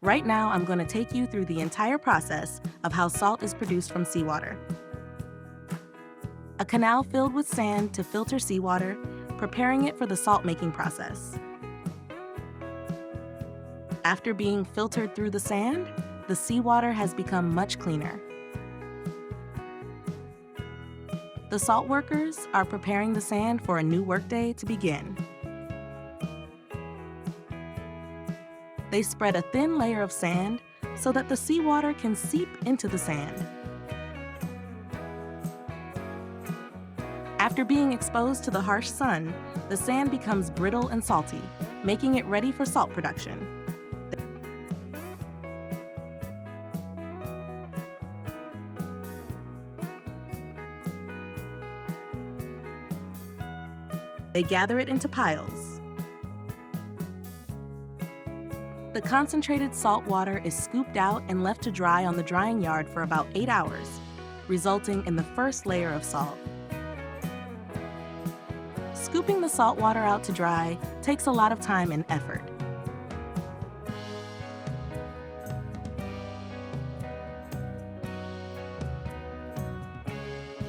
Right now, I'm going to take you through the entire process of how salt is produced from seawater. A canal filled with sand to filter seawater, preparing it for the salt-making process. After being filtered through the sand, the seawater has become much cleaner. The salt workers are preparing the sand for a new workday to begin. They spread a thin layer of sand so that the seawater can seep into the sand. After being exposed to the harsh sun, the sand becomes brittle and salty, making it ready for salt production. They gather it into piles. The concentrated salt water is scooped out and left to dry on the drying yard for about 8 hours, resulting in the first layer of salt. Scooping the salt water out to dry takes a lot of time and effort.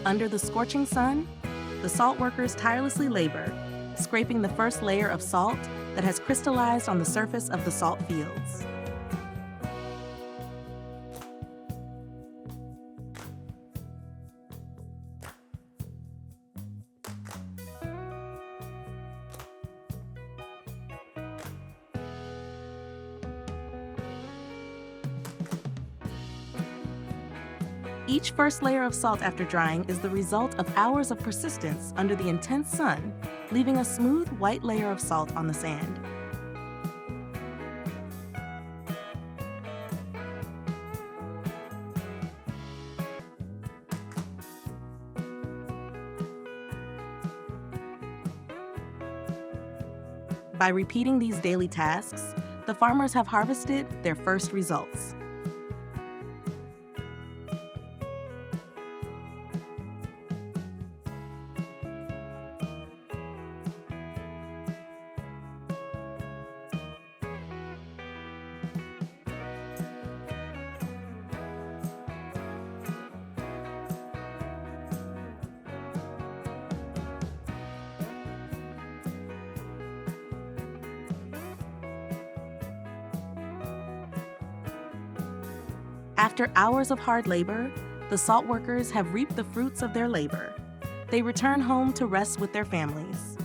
Under the scorching sun, the salt workers tirelessly labor, scraping the first layer of salt that has crystallized on the surface of the salt fields. Each first layer of salt after drying is the result of hours of persistence under the intense sun, leaving a smooth white layer of salt on the sand. By repeating these daily tasks, the farmers have harvested their first results. After hours of hard labor, the salt workers have reaped the fruits of their labor. They return home to rest with their families.